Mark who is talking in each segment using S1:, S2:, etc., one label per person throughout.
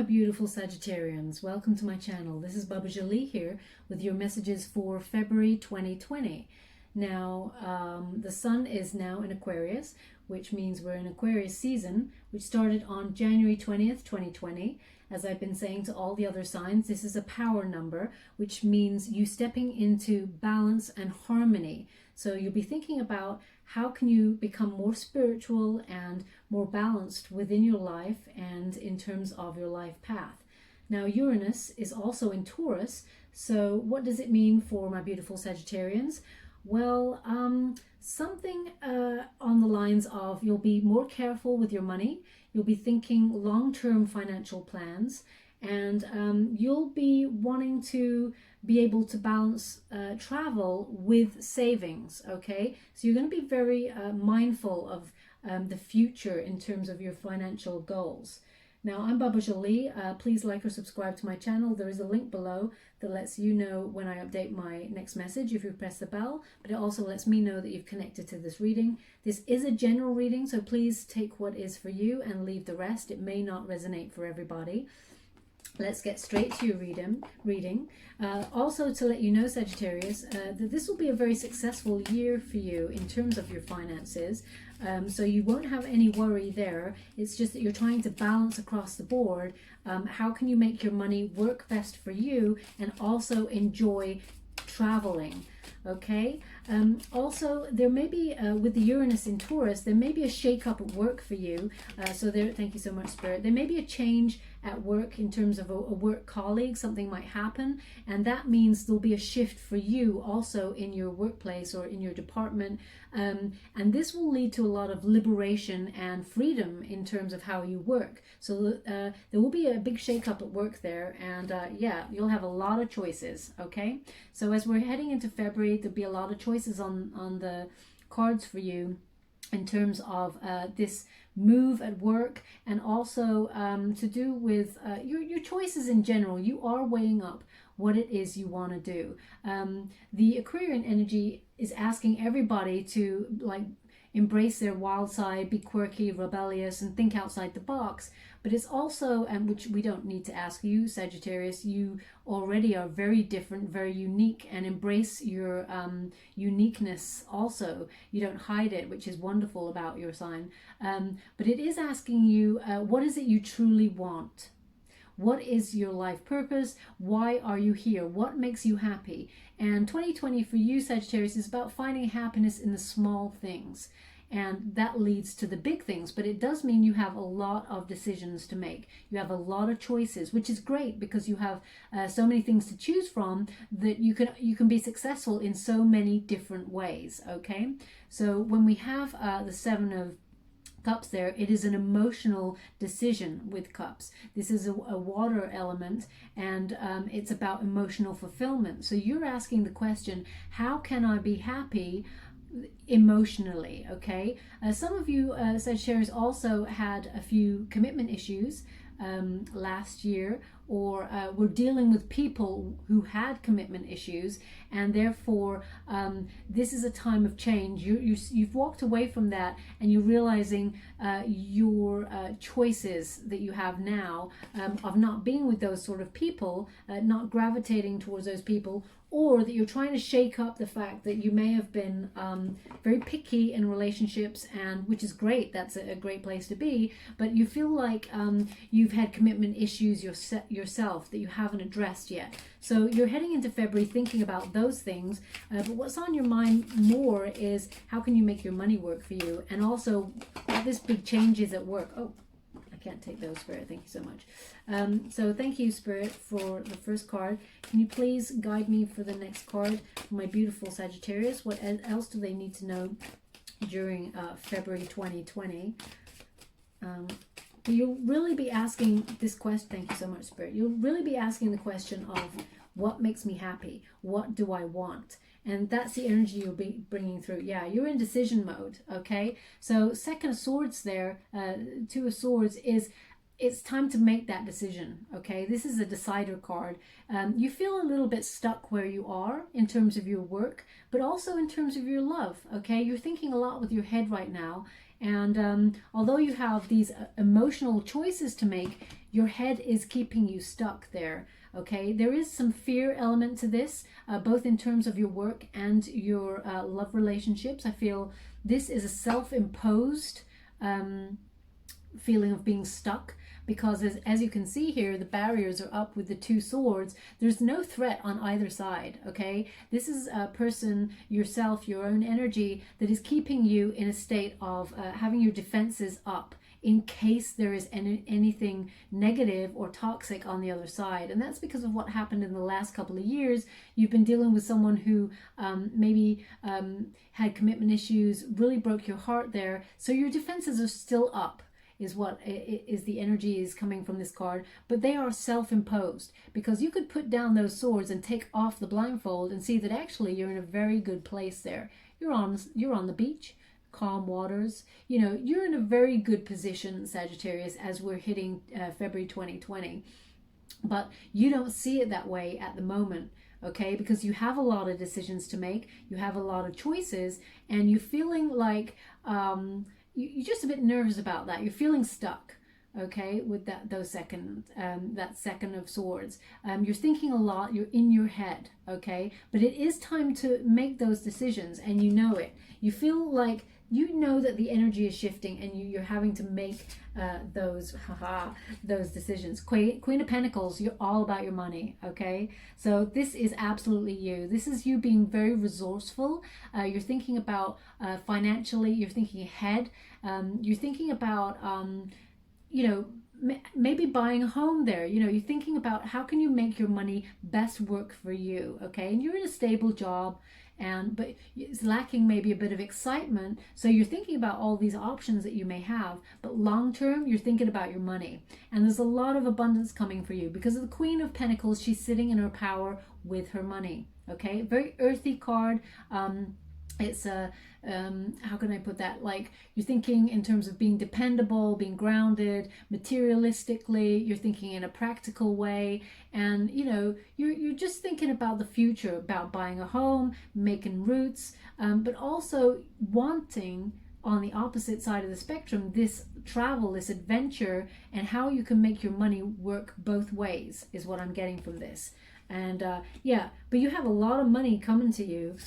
S1: my beautiful Sagittarians. Welcome to my channel. This is Baba Jolie here with your messages for February 2020. Now, the sun is now in Aquarius, which means we're in Aquarius season, which started on January 20th, 2020. As I've been saying to all the other signs, this is a power number, which means you stepping into balance and harmony. So you'll be thinking about how can you become more spiritual and more balanced within your life and in terms of your life path. Now, Uranus is also in Taurus. So what does it mean for my beautiful Sagittarians? Well, something on the lines of you'll be more careful with your money. You'll be thinking long-term financial plans, and you'll be wanting to be able to balance travel with savings, okay? So you're going to be very mindful of the future in terms of your financial goals. Now, I'm Baba Jolie. Please like or subscribe to my channel. There is a link below that lets you know when I update my next message if you press the bell, but it also lets me know that you've connected to this reading. This is a general reading, so please take what is for you and leave the rest. It may not resonate for everybody. Let's get straight to your reading. Also to let you know, Sagittarius, that this will be a very successful year for you in terms of your finances. So you won't have any worry there. It's just that you're trying to balance across the board. How can you make your money work best for you and also enjoy traveling? Okay. Also, there may be with the Uranus in Taurus, there may be a shake-up at work for you. So there, thank you so much, Spirit. There may be a change at work in terms of a work colleague. Something might happen, and that means there'll be a shift for you also in your workplace or in your department. And this will lead to a lot of liberation and freedom in terms of how you work. So there will be a big shake-up at work there, and yeah, you'll have a lot of choices. Okay, so as we're heading into February, there'll be a lot of choices on the cards for you in terms of this move at work, and also to do with your choices in general. You are weighing up what it is you want to do. The Aquarian energy is asking everybody to embrace their wild side, be quirky, rebellious, and think outside the box. But it's also, and which we don't need to ask you, Sagittarius, you already are very different, very unique, and embrace your uniqueness also. You don't hide it, which is wonderful about your sign. But it is asking you, what is it you truly want? What is your life purpose? Why are you here? What makes you happy? And 2020 for you, Sagittarius, is about finding happiness in the small things. And that leads to the big things, but it does mean you have a lot of decisions to make. You have a lot of choices, which is great because you have so many things to choose from that you can be successful in so many different ways, okay? So when we have the Seven of Cups there, it is an emotional decision with cups. This is a water element, and it's about emotional fulfillment. So you're asking the question, how can I be happy emotionally? Okay, some of you Sagittarius also had a few commitment issues last year, or were dealing with people who had commitment issues, and therefore this is a time of change. You've walked away from that, and you're realizing your choices that you have now of not being with those sort of people, not gravitating towards those people, or that you're trying to shake up the fact that you may have been very picky in relationships, and which is great. That's a great place to be. But you feel like you've had commitment issues yourself that you haven't addressed yet. So you're heading into February thinking about those things. But what's on your mind more is how can you make your money work for you, and also what this big change is at work. Oh, I can't take those, Spirit. Thank you so much. So thank you, Spirit, for the first card. Can you please guide me for the next card, my beautiful Sagittarius? What else do they need to know during February 2020? You'll really be asking this question. Thank you so much, Spirit. You'll really be asking the question of what makes me happy? What do I want? And that's the energy you'll be bringing through. Yeah, you're in decision mode, okay? So Second of Swords there, Two of Swords is, it's time to make that decision, okay? This is a decider card. You feel a little bit stuck where you are in terms of your work, but also in terms of your love, okay? You're thinking a lot with your head right now, and although you have these emotional choices to make, your head is keeping you stuck there. Okay, there is some fear element to this, both in terms of your work and your love relationships. I feel this is a self-imposed feeling of being stuck, because as you can see here, the barriers are up with the two swords. There's no threat on either side. Okay, this is a person, yourself, your own energy, that is keeping you in a state of having your defenses up in case there is anything negative or toxic on the other side. And that's because of what happened in the last couple of years. You've been dealing with someone who maybe had commitment issues, really broke your heart there. So your defenses are still up, is what is the energy is coming from this card, but they are self-imposed, because you could put down those swords and take off the blindfold and see that actually you're in a very good place there. You're on the beach, calm waters, you know, you're in a very good position, Sagittarius, as we're hitting February 2020, but you don't see it that way at the moment. Okay, because you have a lot of decisions to make, you have a lot of choices, and you're feeling like you're just a bit nervous about that. You're feeling stuck, okay, with that second of swords. You're thinking a lot, you're in your head, okay, but it is time to make those decisions, and you know it. You feel like you know that the energy is shifting, and you're having to make those decisions. Queen of Pentacles, you're all about your money, okay? So this is absolutely you. This is you being very resourceful. You're thinking about financially, you're thinking ahead. You're thinking about, you know, maybe buying a home there. You know, you're thinking about how can you make your money best work for you, okay? And you're in a stable job, but it's lacking maybe a bit of excitement, so you're thinking about all these options that you may have, but long term you're thinking about your money, and there's a lot of abundance coming for you because of the Queen of Pentacles. She's sitting in her power with her money, okay? Very earthy card. It's a how can I put that, like you're thinking in terms of being dependable, being grounded materialistically, you're thinking in a practical way, and you know, you're just thinking about the future, about buying a home, making roots, but also wanting, on the opposite side of the spectrum, this travel, this adventure, and how you can make your money work both ways is what I'm getting from this. And yeah, but you have a lot of money coming to you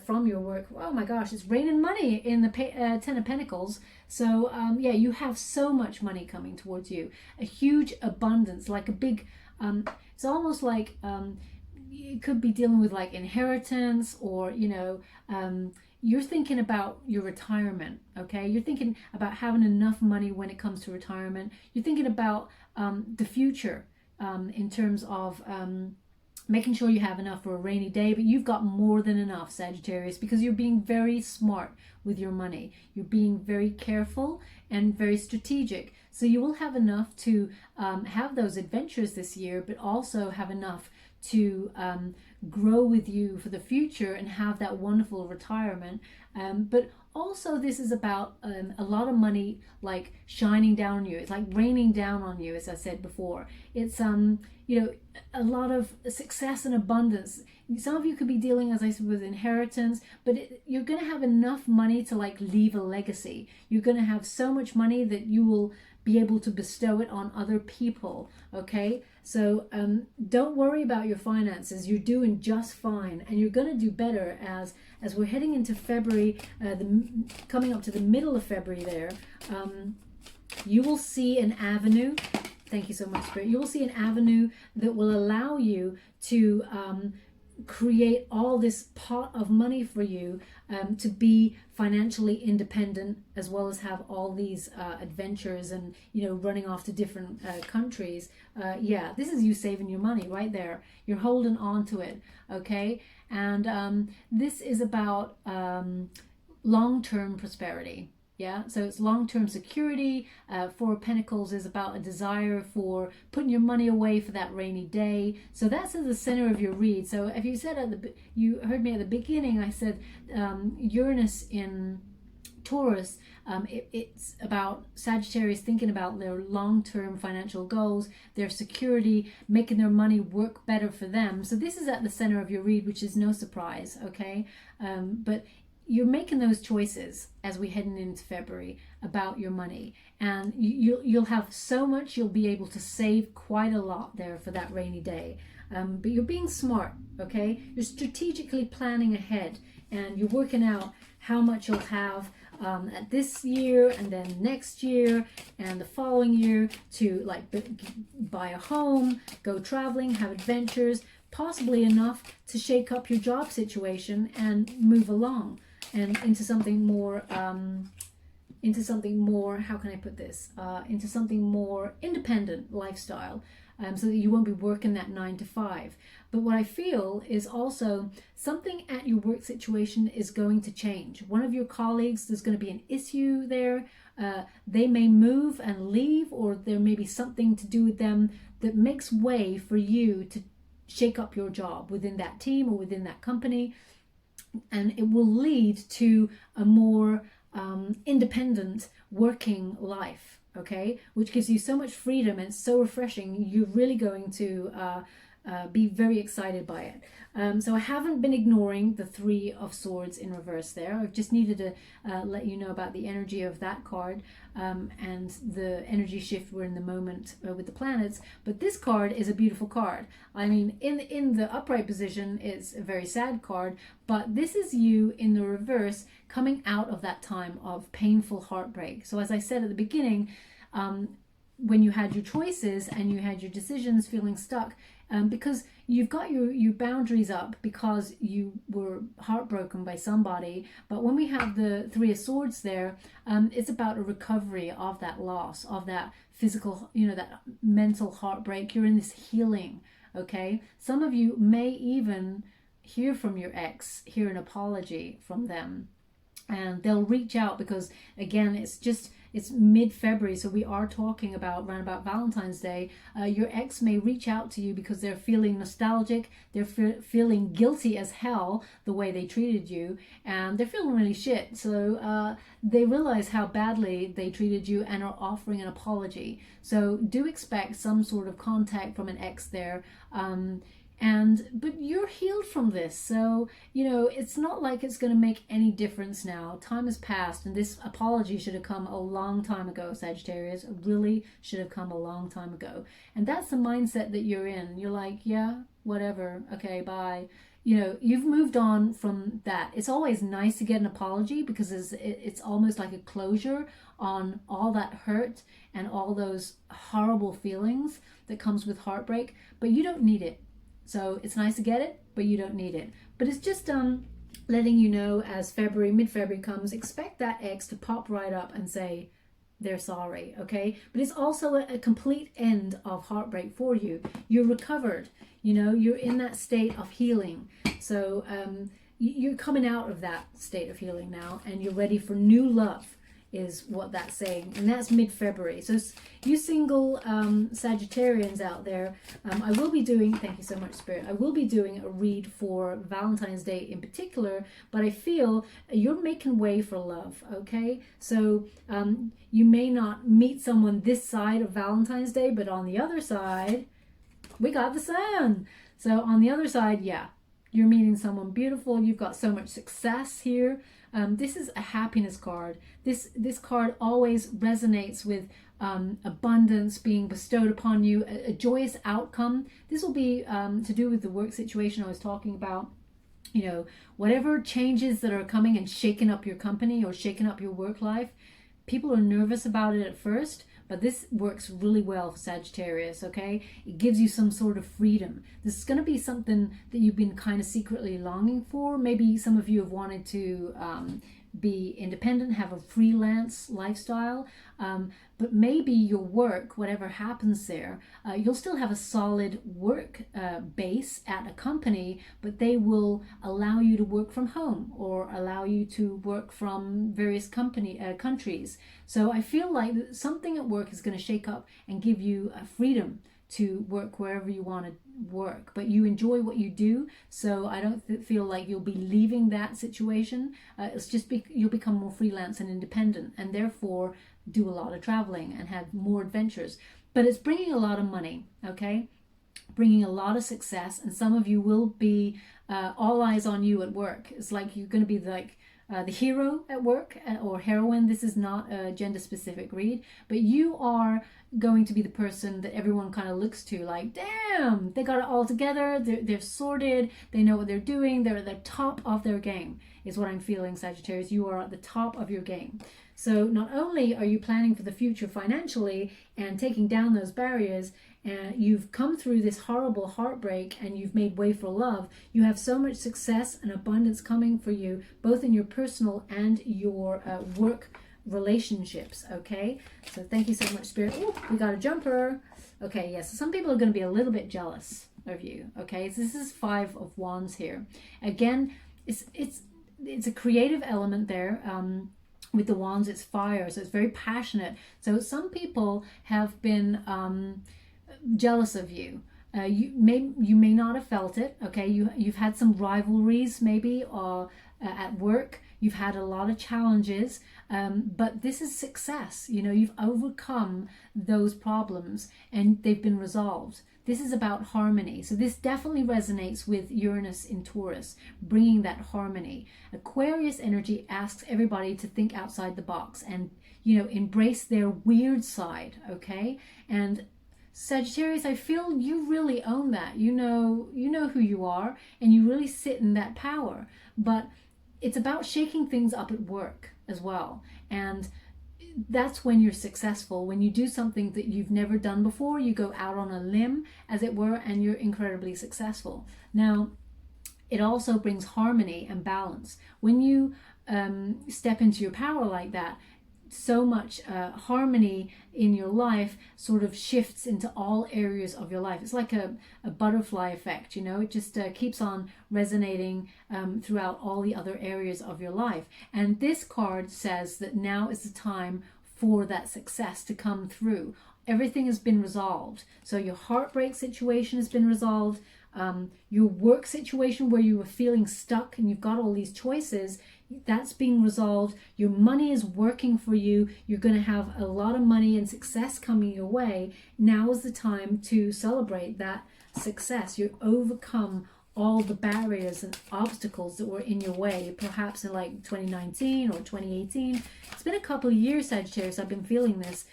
S1: from your work. Oh my gosh, it's raining money in the Ten of Pentacles. So yeah, you have so much money coming towards you, a huge abundance, like a big, it's almost like you could be dealing with like inheritance, or you know, you're thinking about your retirement, okay? You're thinking about having enough money when it comes to retirement. You're thinking about the future in terms of making sure you have enough for a rainy day, but you've got more than enough, Sagittarius, because you're being very smart with your money. You're being very careful and very strategic. So you will have enough to have those adventures this year, but also have enough to grow with you for the future and have that wonderful retirement. But also this is about a lot of money like shining down on you. It's like raining down on you, as I said before. It's you know, a lot of success and abundance. Some of you could be dealing, as I said, with inheritance, but you're going to have enough money to like leave a legacy. You're going to have so much money that you will be able to bestow it on other people, okay? So don't worry about your finances. You're doing just fine, and you're going to do better as we're heading into February, coming up to the middle of February there. You will see an avenue. Thank you so much, Spirit. You will see an avenue that will allow you to create all this pot of money for you to be financially independent, as well as have all these adventures and, you know, running off to different countries. Yeah, this is you saving your money right there. You're holding on to it, okay? And this is about long-term prosperity. Yeah, so it's long-term security. Four of Pentacles is about a desire for putting your money away for that rainy day. So that's in the center of your read. So if you said you heard me at the beginning, I said Uranus in Taurus, it's about Sagittarius thinking about their long-term financial goals, their security, making their money work better for them. So this is at the center of your read, which is no surprise, okay? But you're making those choices as we heading into February about your money, and you'll have so much, you'll be able to save quite a lot there for that rainy day. But you're being smart, okay? You're strategically planning ahead, and you're working out how much you'll have at this year, and then next year, and the following year, to like buy a home, go traveling, have adventures, possibly enough to shake up your job situation and move along and into something more how can I put this, into something more independent lifestyle, so that you won't be working that 9 to 5. But what I feel is also something at your work situation is going to change. One of your colleagues, there's going to be an issue there. They may move and leave, or there may be something to do with them that makes way for you to shake up your job within that team or within that company. And it will lead to a more independent working life, okay, which gives you so much freedom and it's so refreshing. You're really going to be very excited by it. So I haven't been ignoring the Three of Swords in reverse there. I've just needed to let you know about the energy of that card, and the energy shift we're in the moment with the planets. But this card is a beautiful card. I mean, in the upright position, it's a very sad card, but this is you in the reverse coming out of that time of painful heartbreak. So as I said at the beginning, when you had your choices and you had your decisions feeling stuck, because you've got your boundaries up because you were heartbroken by somebody. But when we have the Three of Swords there, it's about a recovery of that loss, of that physical, that mental heartbreak. You're in this healing, okay? Some of you may even hear from your ex, hear an apology from them, and they'll reach out because, again, it's mid-February, so we are talking about around about Valentine's Day. Your ex may reach out to you because they're feeling nostalgic, they're feeling guilty as hell the way they treated you, and they're feeling really shit. So they realize how badly they treated you and are offering an apology. So do expect some sort of contact from an ex there. But you're healed from this, so it's not like it's going to make any difference now. Time has passed, and this apology should have come a long time ago, Sagittarius. It really should have come a long time ago. And that's the mindset that you're in. You're like, yeah, whatever, okay, bye. You've moved on from that. It's always nice to get an apology because it's almost like a closure on all that hurt and all those horrible feelings that comes with heartbreak, but you don't need it. So it's nice to get it, but you don't need it. But it's just letting you know, as mid-February comes, expect that ex to pop right up and say they're sorry, okay? But it's also a complete end of heartbreak for you. You're recovered, you're in that state of healing. So you're coming out of that state of healing now, and you're ready for new love, is what that's saying, and that's mid-February. So you single Sagittarians out there, I will be doing, thank you so much, Spirit, I will be doing a read for Valentine's Day in particular, but I feel you're making way for love, okay? So you may not meet someone this side of Valentine's Day, but on the other side, we got the sun. So on the other side, yeah, you're meeting someone beautiful. You've got so much success here. This is a happiness card. This card always resonates with abundance being bestowed upon you, a joyous outcome. This will be to do with the work situation I was talking about. Whatever changes that are coming and shaking up your company or shaking up your work life, people are nervous about it at first, but this works really well for Sagittarius, okay? It gives you some sort of freedom. This is going to be something that you've been kind of secretly longing for. Maybe some of you have wanted to be independent, have a freelance lifestyle, but maybe your work, whatever happens there, you'll still have a solid work base at a company, but they will allow you to work from home or allow you to work from various countries. So I feel like something at work is going to shake up and give you a freedom to work wherever you want to work, but you enjoy what you do, so I don't feel like you'll be leaving that situation. It's just you'll become more freelance and independent, and therefore do a lot of traveling and have more adventures. But it's bringing a lot of money, okay? Bringing a lot of success, and some of you will be all eyes on you at work. It's like you're going to be like the hero at work or heroine. This is not a gender specific read, but you are going to be the person that everyone kind of looks to like, damn, they got it all together, they're sorted, they know what they're doing, they're at the top of their game, is what I'm feeling, Sagittarius. You are at the top of your game. So not only are you planning for the future financially and taking down those barriers, and you've come through this horrible heartbreak and you've made way for love, you have so much success and abundance coming for you, both in your personal and your work relationships. Okay, so thank you so much, Spirit. Oh, we got a jumper. Okay, yes, so some people are going to be a little bit jealous of you. Okay, so this is 5 of Wands here. Again, it's a creative element there. With the Wands, it's fire, so it's very passionate. So some people have been jealous of you. You may not have felt it. Okay, you've had some rivalries maybe, or at work you've had a lot of challenges, but this is success. You know, you've overcome those problems and they've been resolved. This is about harmony. So this definitely resonates with Uranus in Taurus, bringing that harmony. Aquarius energy asks everybody to think outside the box and, you know, embrace their weird side. Okay, and Sagittarius, I feel you really own that. You know who you are, and you really sit in that power. But it's about shaking things up at work as well. And that's when you're successful. When you do something that you've never done before, you go out on a limb, as it were, and you're incredibly successful. Now, it also brings harmony and balance. When you step into your power like that, so much harmony in your life sort of shifts into all areas of your life. It's like a butterfly effect, you know, it just keeps on resonating throughout all the other areas of your life. And this card says that now is the time for that success to come through. Everything has been resolved. So your heartbreak situation has been resolved. Your work situation where you were feeling stuck and you've got all these choices, that's being resolved. Your money is working for you. You're going to have a lot of money and success coming your way. Now is the time to celebrate that success. You've overcome all the barriers and obstacles that were in your way, perhaps in like 2019 or 2018. It's been a couple of years, Sagittarius. I've been feeling this,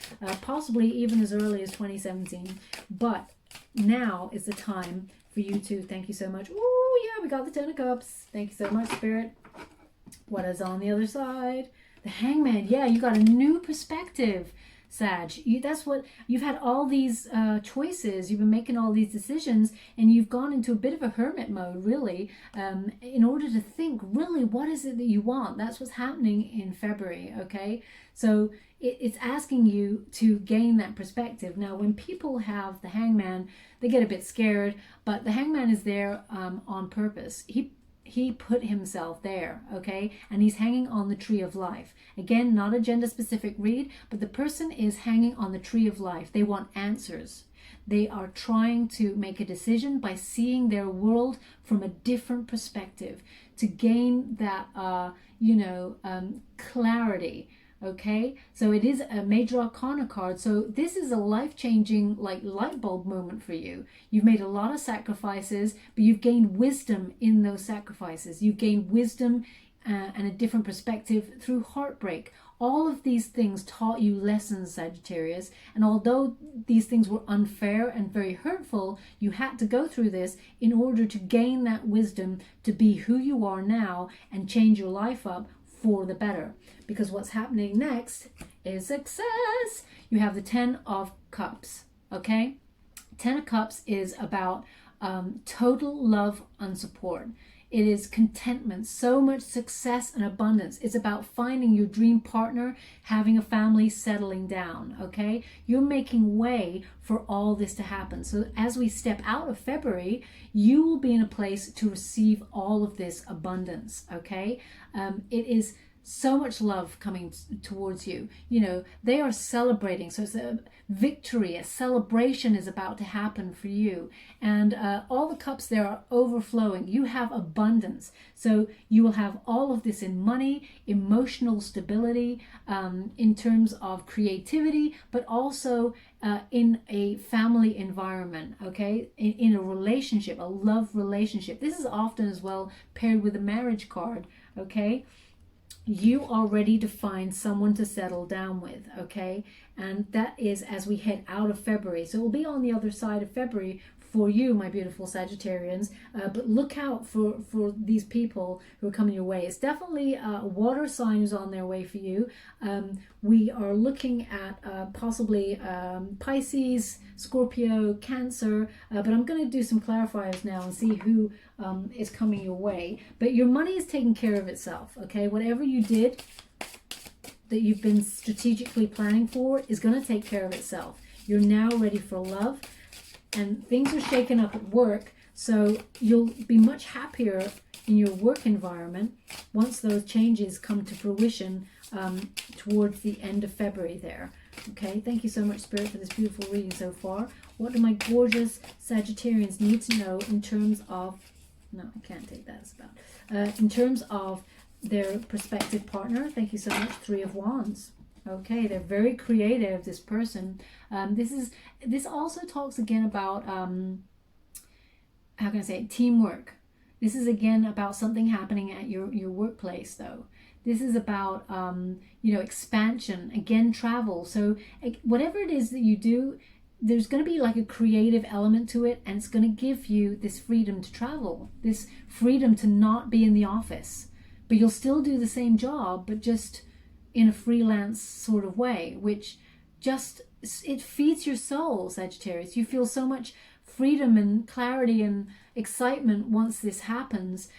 S1: possibly even as early as 2017. But now is the time for you to, thank you so much. Oh yeah, we got the 10 of Cups. Thank you so much, Spirit. What is on the other side? The Hangman. Yeah, you got a new perspective, Sag. That's what you've had, all these choices. You've been making all these decisions, and you've gone into a bit of a hermit mode, really, in order to think, really, what is it that you want? That's what's happening in February, okay? So it's asking you to gain that perspective. Now, when people have the Hangman, they get a bit scared, but the Hangman is there on purpose. He put himself there, okay? And he's hanging on the tree of life. Again, not a gender specific read, but the person is hanging on the tree of life. They want answers. They are trying to make a decision by seeing their world from a different perspective to gain that, clarity. Okay, so it is a major arcana card. So this is a life-changing, like, light bulb moment for you. You've made a lot of sacrifices, but you've gained wisdom in those sacrifices. You've gained wisdom and a different perspective through heartbreak. All of these things taught you lessons, Sagittarius. And although these things were unfair and very hurtful, you had to go through this in order to gain that wisdom to be who you are now and change your life up for the better. Because what's happening next is success. You have the 10 of Cups, okay? 10 of Cups is about total love and support. It is contentment, so much success and abundance. It's about finding your dream partner, having a family, settling down, okay? You're making way for all this to happen. So as we step out of February, you will be in a place to receive all of this abundance, okay? It is so much love coming towards you. You know, they are celebrating. So it's a victory, a celebration is about to happen for you. And all the cups there are overflowing. You have abundance. So you will have all of this in money, emotional stability, in terms of creativity, but also in a family environment, okay? In a relationship, a love relationship. This is often as well paired with a marriage card, okay? you are ready to find someone to settle down with, okay? And that is as we head out of February. So we'll be on the other side of February for you, my beautiful Sagittarians. But look out for these people who are coming your way. It's definitely a water sign who's on their way for you. We are looking at possibly Pisces, Scorpio, Cancer, but I'm going to do some clarifiers now and see who is coming your way. But your money is taking care of itself, okay? Whatever you did that you've been strategically planning for is going to take care of itself. You're now ready for love, and things are shaken up at work, so you'll be much happier in your work environment once those changes come to fruition towards the end of February there. Okay, thank you so much, Spirit, for this beautiful reading so far. What do my gorgeous Sagittarians need to know in terms of, no, I can't take that as about, in terms of their prospective partner? Thank you so much, Three of Wands. Okay, they're very creative, this person. This also talks again about, how can I say it, teamwork. This is again about something happening at your workplace, though. This is about, expansion, again, travel. So whatever it is that you do, there's going to be like a creative element to it, and it's going to give you this freedom to travel, this freedom to not be in the office. But you'll still do the same job, but just in a freelance sort of way, which just, it feeds your soul, Sagittarius. You feel so much freedom and clarity and excitement once this happens.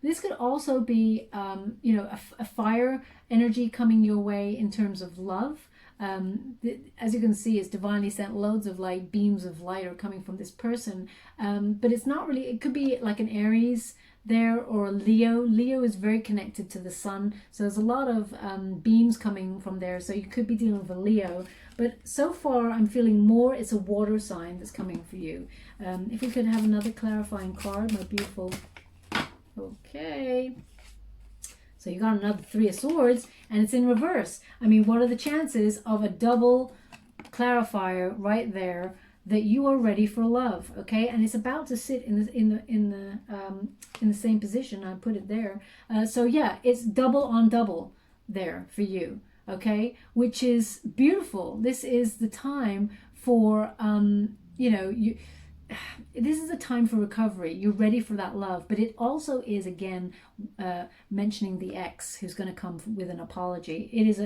S1: This could also be, a fire energy coming your way in terms of love. As you can see, it's divinely sent. Loads of light, beams of light are coming from this person. But it's not really, it could be like an Aries there, or a Leo. Leo is very connected to the sun, so there's a lot of beams coming from there, so you could be dealing with a Leo. But so far I'm feeling more it's a water sign that's coming for you. If we could have another clarifying card, my beautiful. Okay, so you got another Three of Swords, and it's in reverse. I mean, what are the chances of a double clarifier right there, that you are ready for love? Okay, and it's about to sit in the same position. I put it there. So yeah, it's double on double there for you. Okay, which is beautiful. This is the time for this is a time for recovery. You're ready for that love, but it also is again mentioning the ex who's going to come with an apology. It is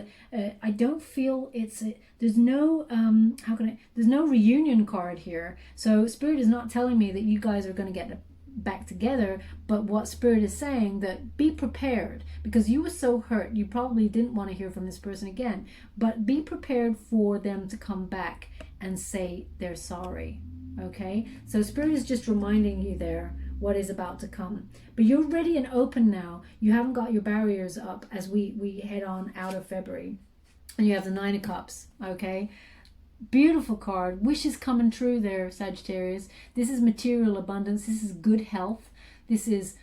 S1: I don't feel it's there's no there's no reunion card here. So Spirit is not telling me that you guys are going to get back together, but what Spirit is saying, that be prepared, because you were so hurt, you probably didn't want to hear from this person again, but be prepared for them to come back and say they're sorry. Okay, so Spirit is just reminding you there what is about to come, but you're ready and open now. You haven't got your barriers up as we head on out of February, and you have the Nine of Cups. Okay, beautiful card. Wishes coming true there, Sagittarius. This is material abundance. This is good health. This is,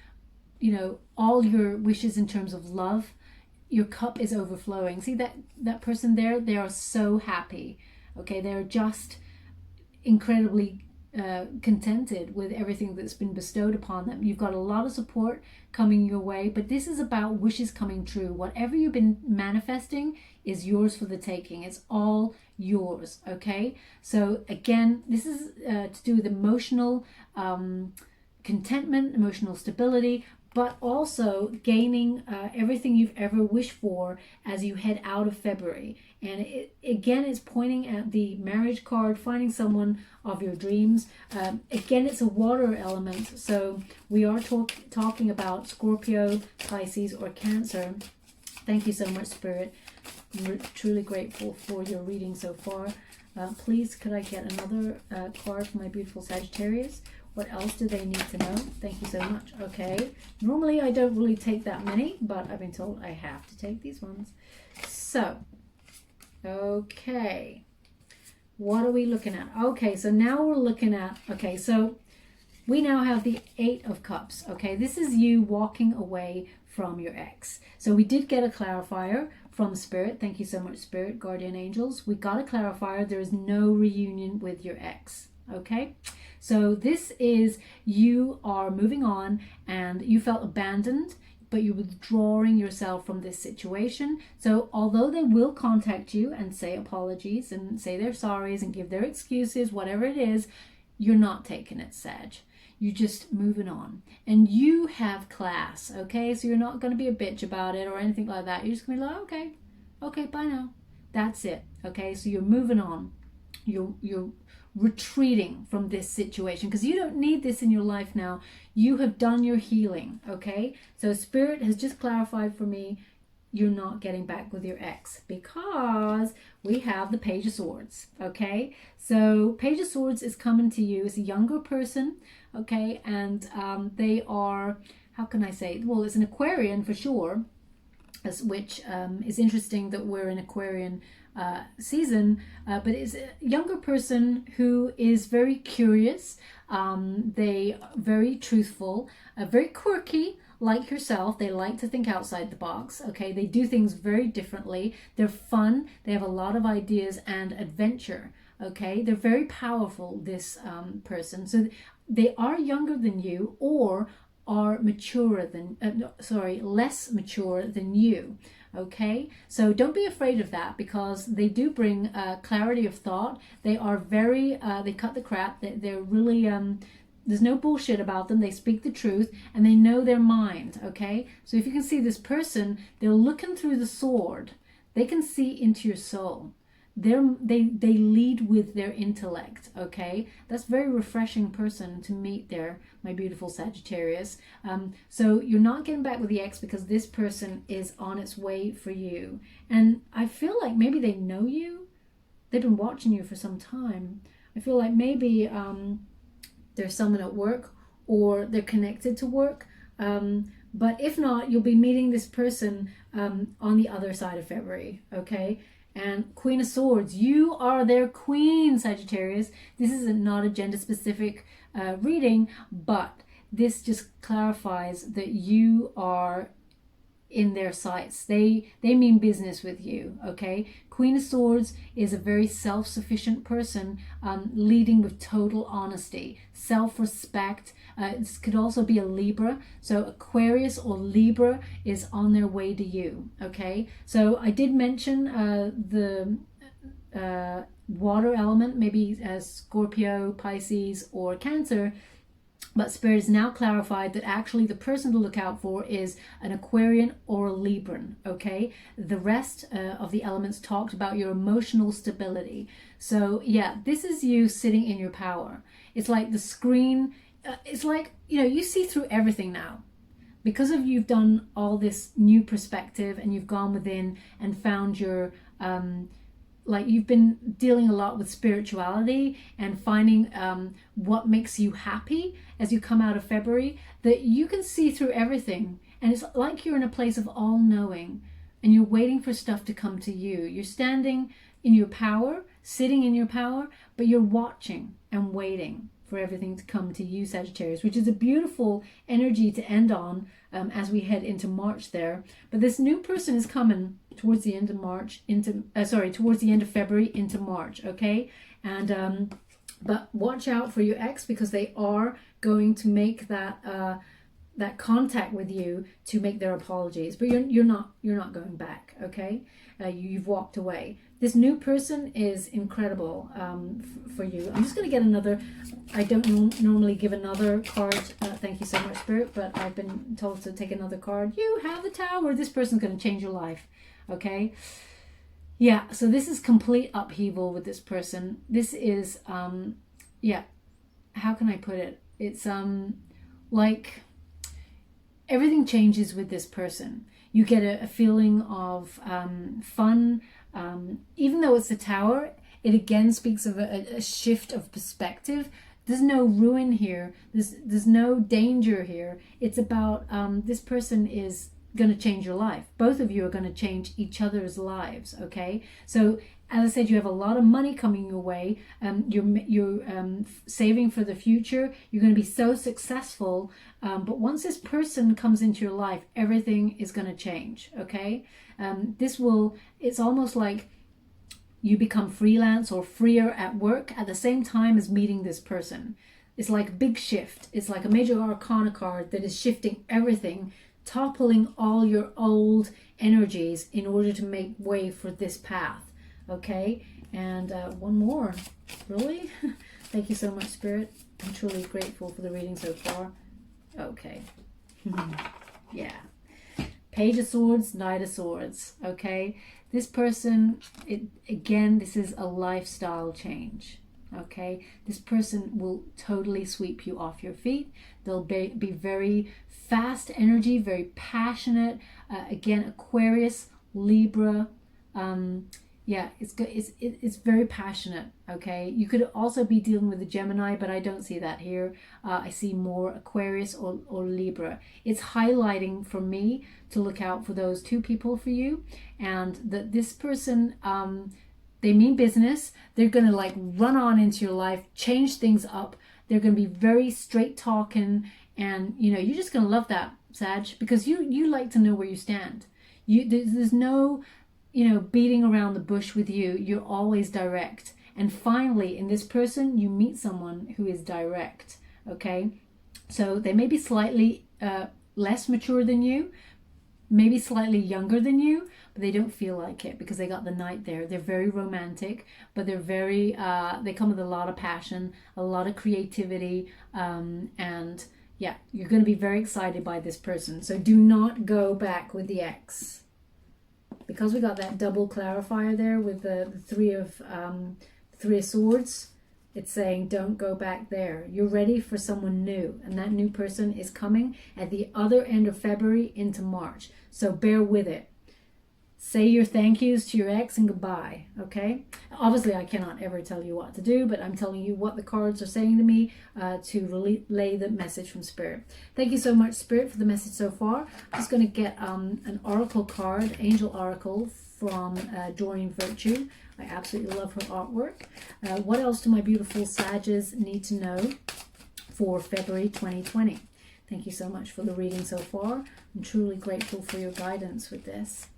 S1: all your wishes in terms of love. Your cup is overflowing. See that person there? They are so happy. Okay, they're just incredibly contented with everything that's been bestowed upon them. You've got a lot of support coming your way, but this is about wishes coming true. Whatever you've been manifesting is yours for the taking. It's all yours. Okay, so again, this is to do with emotional contentment, emotional stability, but also gaining everything you've ever wished for as you head out of February. And again, it's pointing at the marriage card, finding someone of your dreams. Again, it's a water element, so we are talking about Scorpio, Pisces, or Cancer. Thank you so much, Spirit. I'm truly grateful for your reading so far. Please, could I get another card for my beautiful Sagittarius? What else do they need to know? Thank you so much. Okay. Normally, I don't really take that many, but I've been told I have to take these ones. So, okay. What are we looking at? Okay, so now we're looking at, okay, so we now have the Eight of Cups. Okay, this is you walking away from your ex. So we did get a clarifier from Spirit. Thank you so much, Spirit, Guardian Angels. We got a clarifier. There is no reunion with your ex. Okay, so this is you are moving on and you felt abandoned but you're withdrawing yourself from this situation. So although they will contact you and say apologies and say they're sorries and give their excuses, whatever it is, you're not taking it, Sag. You're just moving on. And you have class, okay? So you're not going to be a bitch about it or anything like that. You're just going to be like, okay, bye now. That's it, okay? So you're moving on. You're retreating from this situation because you don't need this in your life now. You have done your healing, okay? So Spirit has just clarified for me, you're not getting back with your ex because we have the Page of Swords, okay? So Page of Swords is coming to you. It's a younger person, okay? And they are, how can I say? Well, it's an Aquarian for sure, which is interesting that we're in Aquarian season, but it's a younger person who is very curious. They are very truthful, very quirky, like yourself. They like to think outside the box, okay? They do things very differently. They're fun. They have a lot of ideas and adventure, okay? They're very powerful, this person. So they are younger than you or are maturer than, less mature than you, okay? So don't be afraid of that because they do bring clarity of thought. They are very, they cut the crap. They're really, there's no bullshit about them. They speak the truth and they know their mind, okay? So if you can see this person, they're looking through the sword. They can see into your soul. They lead with their intellect, okay? That's a very refreshing person to meet there, my beautiful Sagittarius. So you're not getting back with the ex because this person is on its way for you. And I feel like maybe they know you. They've been watching you for some time. I feel like maybe there's someone at work or they're connected to work. But if not, you'll be meeting this person on the other side of February, okay? And Queen of Swords, you are their queen, Sagittarius. This is not a gender-specific reading, but this just clarifies that you are in their sights. They mean business with you, okay? Queen of Swords is a very self-sufficient person, leading with total honesty, self-respect. This could also be a Libra. So Aquarius or Libra is on their way to you, okay? So I did mention the water element, maybe Scorpio, Pisces, or Cancer. But Spirit has now clarified that actually the person to look out for is an Aquarian or a Libran, okay? The rest of the elements talked about your emotional stability. So yeah, this is you sitting in your power. It's like the screen, it's like, you know, you see through everything now. Because of you've done all this new perspective and you've gone within and found your like you've been dealing a lot with spirituality and finding what makes you happy as you come out of February, that you can see through everything. And it's like you're in a place of all knowing and you're waiting for stuff to come to you. You're standing in your power, sitting in your power, but you're watching and waiting for everything to come to you, Sagittarius, which is a beautiful energy to end on as we head into March there. But this new person is coming towards the end of March towards the end of February into March, okay? And but watch out for your ex because they are going to make that that contact with you to make their apologies, but you're not going back, okay? You've walked away. This new person is incredible for you. I'm just going to get another. I don't normally give another card. Thank you so much, Spirit, but I've been told to take another card. You have the Tower. This person's going to change your life, okay? Yeah, so this is complete upheaval with this person. This is, yeah, how can I put it? It's like everything changes with this person. You get a feeling of fun. Even though it's the Tower, it again speaks of a shift of perspective. There's no ruin here. There's no danger here. It's about this person is going to change your life. Both of you are going to change each other's lives, okay? So as I said, you have a lot of money coming your way. You're saving for the future. You're going to be so successful. But once this person comes into your life, everything is going to change, okay? It's almost like you become freelance or freer at work at the same time as meeting this person. It's like a big shift. It's like a major arcana card that is shifting everything toppling all your old energies in order to make way for this path. Okay, and one more. Really? Thank you so much, Spirit. I'm truly grateful for the reading so far. Okay. Yeah. Page of Swords, Knight of Swords. Okay, this person, again, this is a lifestyle change. Okay, this person will totally sweep you off your feet. They'll be very fast energy, very passionate. Again, Aquarius, Libra. Yeah, it's good. It's very passionate. Okay, you could also be dealing with a Gemini, but I don't see that here. I see more Aquarius or Libra. It's highlighting for me to look out for those two people for you, and that this person, they mean business. They're gonna like run on into your life, change things up. They're gonna be very straight talking, and you're just gonna love that, Sag, because you like to know where you stand. There's no beating around the bush with you. You're always direct. And finally, in this person, you meet someone who is direct. Okay, so they may be slightly less mature than you, maybe slightly younger than you, but they don't feel like it because they got the Knight there. They're very romantic, but they're very they come with a lot of passion, a lot of creativity, and yeah, you're going to be very excited by this person. So do not go back with the ex, because we got that double clarifier there with the three of Swords. It's saying don't go back there. You're ready for someone new, and that new person is coming at the other end of February into March. So bear with it. Say your thank yous to your ex and goodbye, okay? Obviously, I cannot ever tell you what to do, but I'm telling you what the cards are saying to me to relay the message from Spirit. Thank you so much, Spirit, for the message so far. I'm just going to get an oracle card, Angel Oracle, from Doreen Virtue. I absolutely love her artwork. What else do my beautiful Sages need to know for February 2020? Thank you so much for the reading so far. I'm truly grateful for your guidance with this.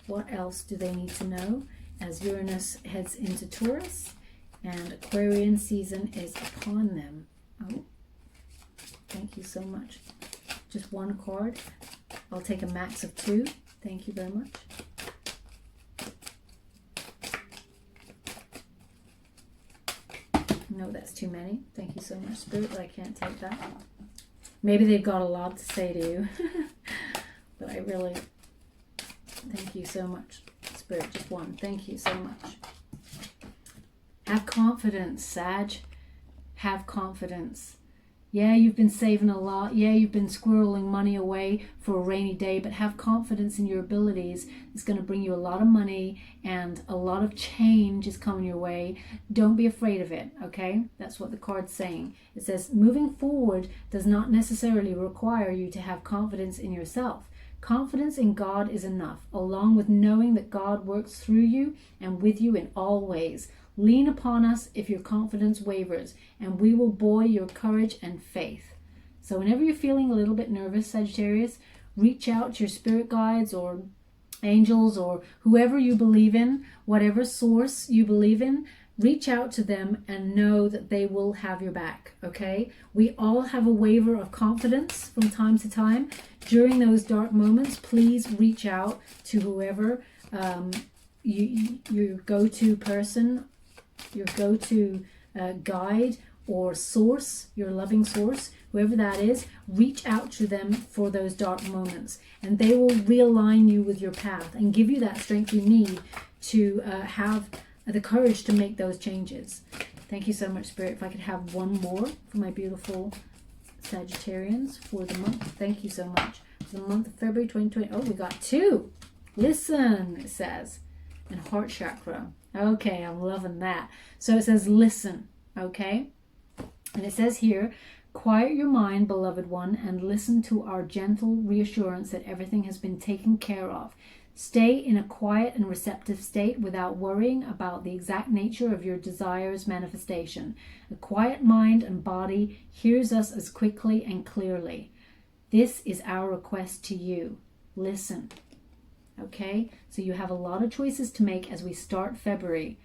S1: What else do they need to know as Uranus heads into Taurus and Aquarian season is upon them? Oh, thank you so much. Just one card. I'll take a max of 2. Thank you very much. No, that's too many. Thank you so much, Spirit, but I can't take that. Maybe they've got a lot to say to you. But I really... Thank you so much, Spirit. Just one. Thank you so much. Have confidence, Sag. Have confidence. Yeah, you've been saving a lot. Yeah, you've been squirreling money away for a rainy day, but have confidence in your abilities. It's going to bring you a lot of money, and a lot of change is coming your way. Don't be afraid of it, okay? That's what the card's saying. It says moving forward does not necessarily require you to have confidence in yourself. Confidence in God is enough, along with knowing that God works through you and with you in all ways. Lean upon us if your confidence wavers, and we will buoy your courage and faith. So whenever you're feeling a little bit nervous, Sagittarius, reach out to your spirit guides or angels or whoever you believe in, whatever source you believe in. Reach out to them and know that they will have your back, okay? We all have a waver of confidence from time to time. During those dark moments, please reach out to whoever your go-to person, your go-to guide or source, your loving source, whoever that is. Reach out to them for those dark moments, and they will realign you with your path and give you that strength you need to have the courage to make those changes. Thank you so much, Spirit. If I could have one more for my beautiful Sagittarians for the month. Thank you so much. For the month of February 2020. Oh, we got 2. Listen, it says. And heart chakra. Okay, I'm loving that. So it says listen, okay? And it says here, quiet your mind, beloved one, and listen to our gentle reassurance that everything has been taken care of. Stay in a quiet and receptive state without worrying about the exact nature of your desire's manifestation. A quiet mind and body hears us as quickly and clearly. This is our request to you. Listen. Okay? So you have a lot of choices to make as we start February.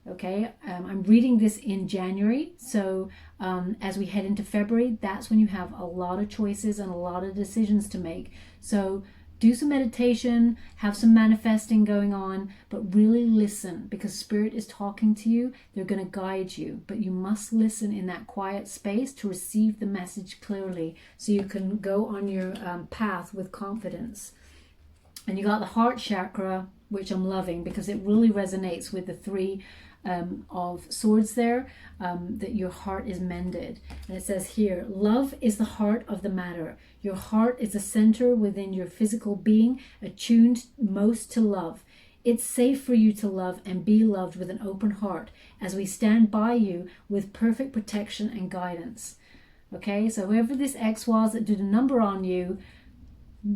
S1: Okay, I'm reading this in January, so as we head into February, that's when you have a lot of choices and a lot of decisions to make. So do some meditation, have some manifesting going on, but really listen, because Spirit is talking to you. They're going to guide you, but you must listen in that quiet space to receive the message clearly so you can go on your path with confidence. And you got the heart chakra, which I'm loving because it really resonates with the three of swords there, that your heart is mended. And it says here, love is the heart of the matter. Your heart is the center within your physical being, attuned most to love. It's safe for you to love and be loved with an open heart as we stand by you with perfect protection and guidance. Okay, so whoever this ex was that did a number on you,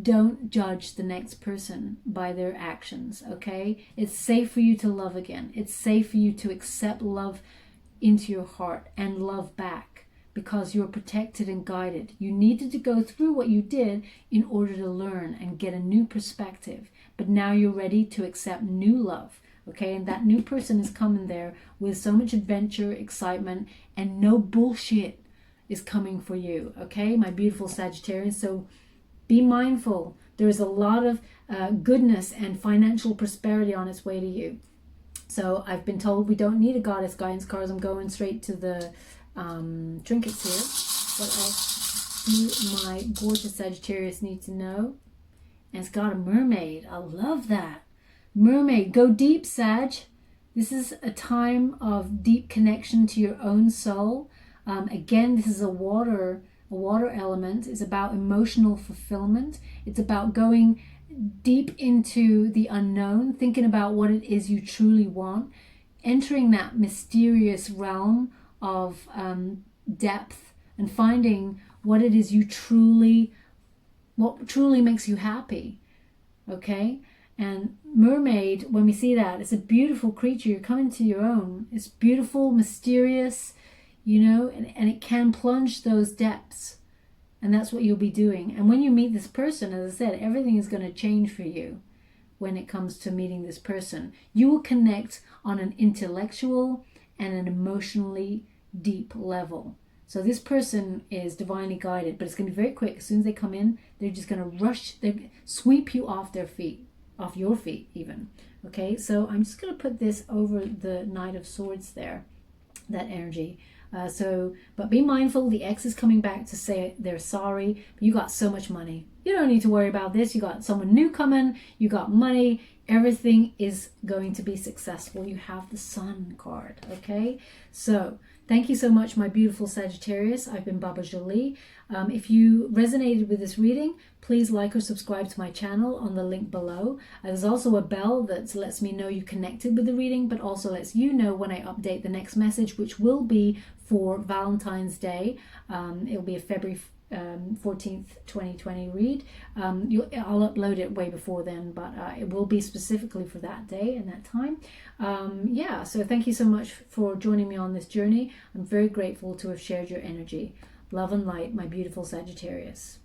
S1: don't judge the next person by their actions, okay? It's safe for you to love again. It's safe for you to accept love into your heart and love back because you're protected and guided. You needed to go through what you did in order to learn and get a new perspective. But now you're ready to accept new love, okay? And that new person is coming there with so much adventure, excitement, and no bullshit is coming for you, okay? My beautiful Sagittarius. So be mindful. There is a lot of goodness and financial prosperity on its way to you. So I've been told we don't need a goddess guidance cards. I'm going straight to the trinkets here. What else do my gorgeous Sagittarius need to know? And it's got a mermaid. I love that. Mermaid, go deep, Sag. This is a time of deep connection to your own soul. Again, this is a water element. Is about emotional fulfillment. It's about going deep into the unknown, thinking about what it is you truly want, entering that mysterious realm of depth and finding what it is what truly makes you happy. Okay? And mermaid, when we see that, it's a beautiful creature. You're coming to your own. It's beautiful, mysterious, and it can plunge those depths. And that's what you'll be doing. And when you meet this person, as I said, everything is going to change for you when it comes to meeting this person. You will connect on an intellectual and an emotionally deep level. So this person is divinely guided, but it's going to be very quick. As soon as they come in, they're just going to rush, they sweep you off their feet, off your feet even. Okay, so I'm just going to put this over the Knight of Swords there, that energy. But be mindful, the ex is coming back to say they're sorry, but you got so much money. You don't need to worry about this. You got someone new coming, you got money, everything is going to be successful. You have the Sun card, okay? So, thank you so much, my beautiful Sagittarius. I've been Baba Jolie. If you resonated with this reading, please like or subscribe to my channel on the link below. There's also a bell that lets me know you connected with the reading, but also lets you know when I update the next message, which will be for Valentine's Day. It'll be a February 14th, 2020 read. I'll upload it way before then, but it will be specifically for that day and that time. So thank you so much for joining me on this journey. I'm very grateful to have shared your energy. Love and light, my beautiful Sagittarius.